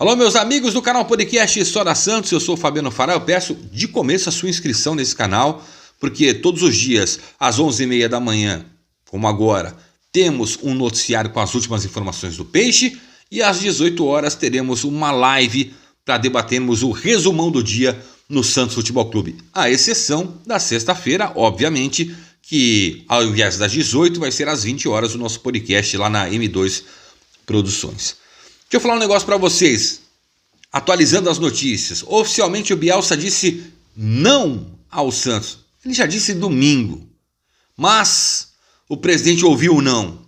Alô, meus amigos do canal Podcast História Santos, eu sou o Fabiano Fará. Eu peço de começo a sua inscrição nesse canal, porque todos os dias, às 11h30 da manhã, como agora, temos um noticiário com as últimas informações do Peixe e às 18 horas teremos uma live para debatermos o resumão do dia no Santos Futebol Clube. À exceção da sexta-feira, obviamente, que ao invés das 18 vai ser às 20 horas o nosso podcast lá na M2 Produções. Deixa eu falar um negócio para vocês, atualizando as notícias. Oficialmente o Bielsa disse não ao Santos. Ele já disse domingo, mas o presidente ouviu o não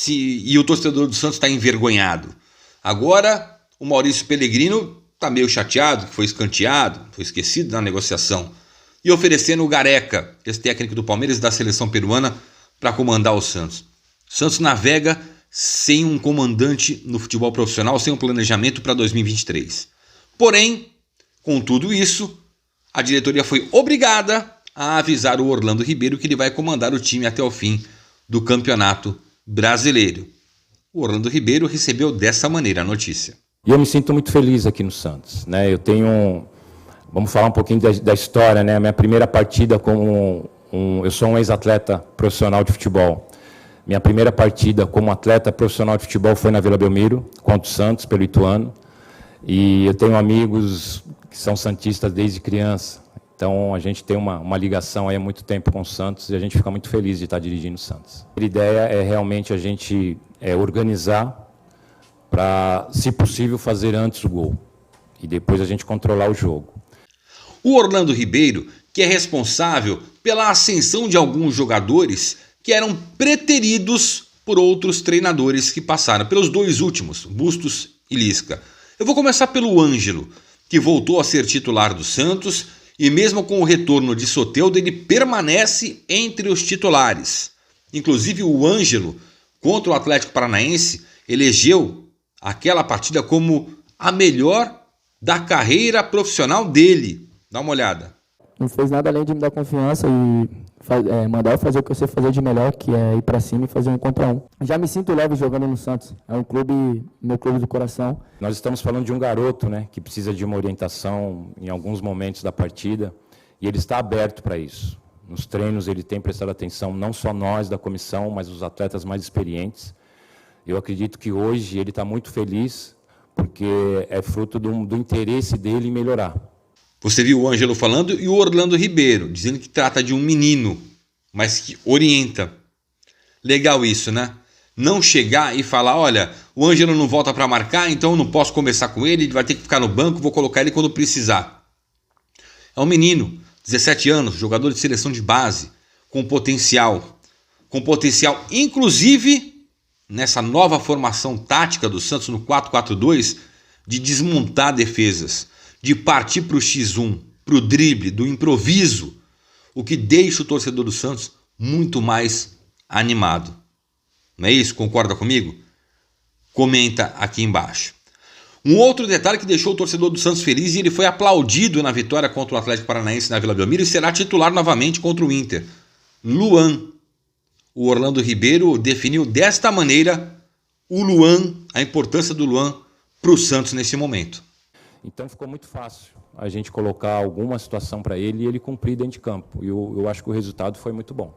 e o torcedor do Santos está envergonhado. Agora o Maurício Pellegrino está meio chateado, que foi escanteado, foi esquecido na negociação, e oferecendo o Gareca, esse técnico do Palmeiras e da seleção peruana, para comandar o Santos. O Santos navega sem um comandante no futebol profissional, sem um planejamento para 2023. Porém, com tudo isso, a diretoria foi obrigada a avisar o Orlando Ribeiro que ele vai comandar o time até o fim do Campeonato Brasileiro. O Orlando Ribeiro recebeu dessa maneira a notícia. E eu me sinto muito feliz aqui no Santos, né? Eu tenho, vamos falar um pouquinho da história, né? A minha primeira partida como eu sou um ex-atleta profissional de futebol. Minha primeira partida como atleta profissional de futebol foi na Vila Belmiro, contra o Santos, pelo Ituano. E eu tenho amigos que são santistas desde criança. Então, a gente tem uma ligação aí há muito tempo com o Santos e a gente fica muito feliz de estar dirigindo o Santos. A ideia é realmente a gente organizar para, se possível, fazer antes o gol. E depois a gente controlar o jogo. O Orlando Ribeiro, que é responsável pela ascensão de alguns jogadores que eram preteridos por outros treinadores que passaram, pelos dois últimos, Bustos e Lisca. Eu vou começar pelo Ângelo, que voltou a ser titular do Santos e mesmo com o retorno de Soteldo, ele permanece entre os titulares. Inclusive o Ângelo, contra o Atlético Paranaense, elegeu aquela partida como a melhor da carreira profissional dele. Dá uma olhada. Não fez nada além de me dar confiança e mandar eu fazer o que eu sei fazer de melhor, que é ir para cima e fazer 1 contra 1. Já me sinto leve jogando no Santos. É um clube, meu clube do coração. Nós estamos falando de um garoto, né, que precisa de uma orientação em alguns momentos da partida e ele está aberto para isso. Nos treinos ele tem prestado atenção, não só nós da comissão, mas os atletas mais experientes. Eu acredito que hoje ele está muito feliz porque é fruto do interesse dele em melhorar. Você viu o Ângelo falando e o Orlando Ribeiro, dizendo que trata de um menino, mas que orienta. Legal isso, né? Não chegar e falar, olha, o Ângelo não volta para marcar, então eu não posso conversar com ele, ele vai ter que ficar no banco, vou colocar ele quando precisar. É um menino, 17 anos, jogador de seleção de base, com potencial inclusive nessa nova formação tática do Santos no 4-4-2, de desmontar defesas, de partir para o X1, para o drible, do improviso, o que deixa o torcedor do Santos muito mais animado. Não é isso? Concorda comigo? Comenta aqui embaixo. Um outro detalhe que deixou o torcedor do Santos feliz e ele foi aplaudido na vitória contra o Atlético Paranaense na Vila Belmiro e será titular novamente contra o Inter. Luan. O Orlando Ribeiro definiu desta maneira o Luan, a importância do Luan para o Santos nesse momento. Então ficou muito fácil a gente colocar alguma situação para ele e ele cumprir dentro de campo. E eu acho que o resultado foi muito bom.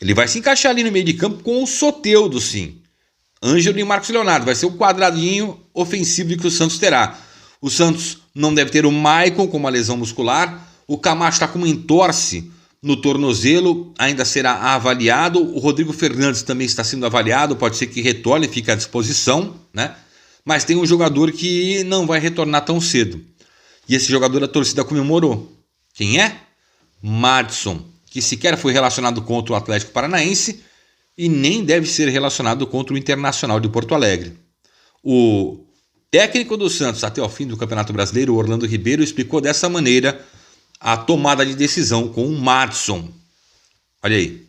Ele vai se encaixar ali no meio de campo com o Soteldo, sim. Ângelo e Marcos Leonardo. Vai ser o quadradinho ofensivo que o Santos terá. O Santos não deve ter o Maicon com uma lesão muscular. O Camacho está com uma entorse no tornozelo, ainda será avaliado. O Rodrigo Fernandes também está sendo avaliado. Pode ser que retorne e fique à disposição, né? Mas tem um jogador que não vai retornar tão cedo. E esse jogador a torcida comemorou. Quem é? Madison, que sequer foi relacionado contra o Atlético Paranaense e nem deve ser relacionado contra o Internacional de Porto Alegre. O técnico do Santos até o fim do Campeonato Brasileiro, Orlando Ribeiro, explicou dessa maneira a tomada de decisão com o Madison. Olha aí.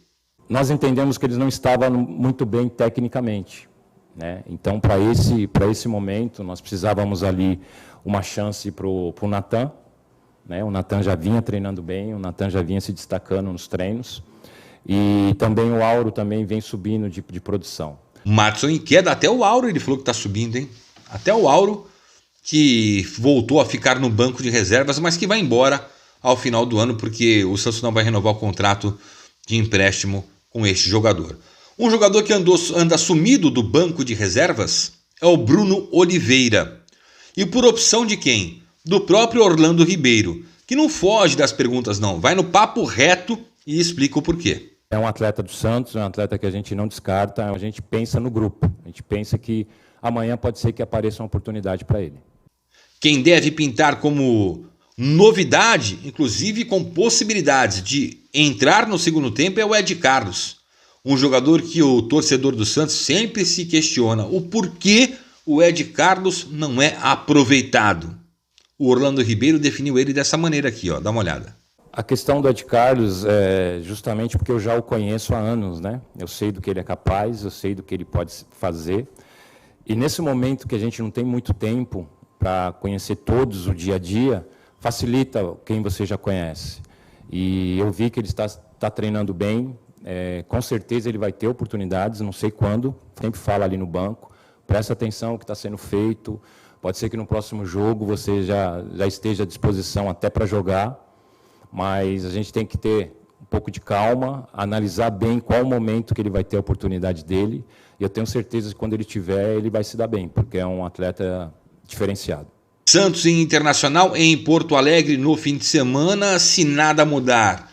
Nós entendemos que ele não estava muito bem tecnicamente, né? Então, para esse momento, nós precisávamos ali uma chance para o Natan, né? O Natan já vinha treinando bem, o Natan já vinha se destacando nos treinos. E também o Auro também vem subindo de produção. Madison em queda, até o Auro ele falou que está subindo, hein? Até o Auro que voltou a ficar no banco de reservas, mas que vai embora ao final do ano, porque o Santos não vai renovar o contrato de empréstimo com este jogador. Um jogador que anda sumido do banco de reservas é o Bruno Oliveira. E por opção de quem? Do próprio Orlando Ribeiro, que não foge das perguntas não, vai no papo reto e explica o porquê. É um atleta do Santos, é um atleta que a gente não descarta, a gente pensa no grupo, a gente pensa que amanhã pode ser que apareça uma oportunidade para ele. Quem deve pintar como novidade, inclusive com possibilidades de entrar no segundo tempo, é o Ed Carlos. Um jogador que o torcedor do Santos sempre se questiona o porquê o Ed Carlos não é aproveitado. O Orlando Ribeiro definiu ele dessa maneira aqui, ó, dá uma olhada. A questão do Ed Carlos é justamente porque eu já o conheço há anos, né? Eu sei do que ele é capaz, eu sei do que ele pode fazer. E nesse momento que a gente não tem muito tempo para conhecer todos o dia a dia, facilita quem você já conhece. E eu vi que ele está treinando bem, com certeza ele vai ter oportunidades, não sei quando, sempre fala ali no banco, presta atenção no que está sendo feito, pode ser que no próximo jogo você já esteja à disposição até para jogar, mas a gente tem que ter um pouco de calma, analisar bem qual o momento que ele vai ter a oportunidade dele, e eu tenho certeza que quando ele tiver, ele vai se dar bem, porque é um atleta diferenciado. Santos e Internacional em Porto Alegre no fim de semana, se nada mudar.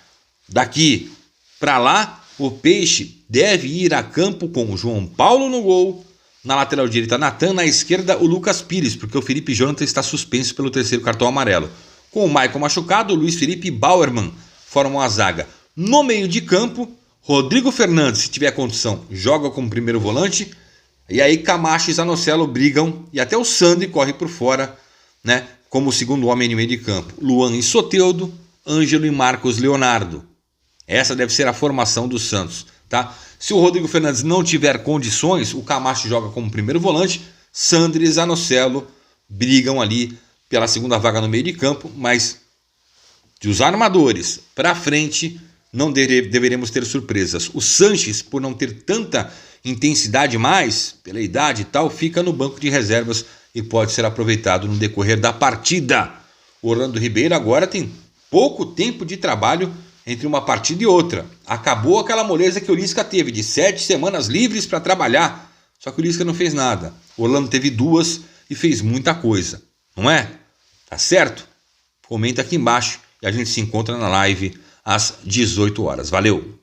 Daqui para lá, o Peixe deve ir a campo com o João Paulo no gol, na lateral direita Natan, na esquerda o Lucas Pires, porque o Felipe Jonathan está suspenso pelo terceiro cartão amarelo. Com o Maicon machucado, o Luiz Felipe e Bauerman formam a zaga. No meio de campo, Rodrigo Fernandes, se tiver condição, joga como primeiro volante, e aí Camacho e Zanocelo brigam, e até o Sandri corre por fora, né, como o segundo homem no meio de campo. Luan e Soteldo, Ângelo e Marcos Leonardo. Essa deve ser a formação do Santos, tá? Se o Rodrigo Fernandes não tiver condições, o Camacho joga como primeiro volante, Sandri e Zanocelo brigam ali pela segunda vaga no meio de campo, mas dos armadores para frente não deveremos ter surpresas. O Sanches, por não ter tanta intensidade mais, pela idade e tal, fica no banco de reservas e pode ser aproveitado no decorrer da partida. O Orlando Ribeiro agora tem pouco tempo de trabalho entre uma partida e outra. Acabou aquela moleza que o Lisca teve, de 7 semanas livres para trabalhar. Só que o Lisca não fez nada. O Orlando teve 2 e fez muita coisa. Não é? Tá certo? Comenta aqui embaixo e a gente se encontra na live às 18 horas. Valeu!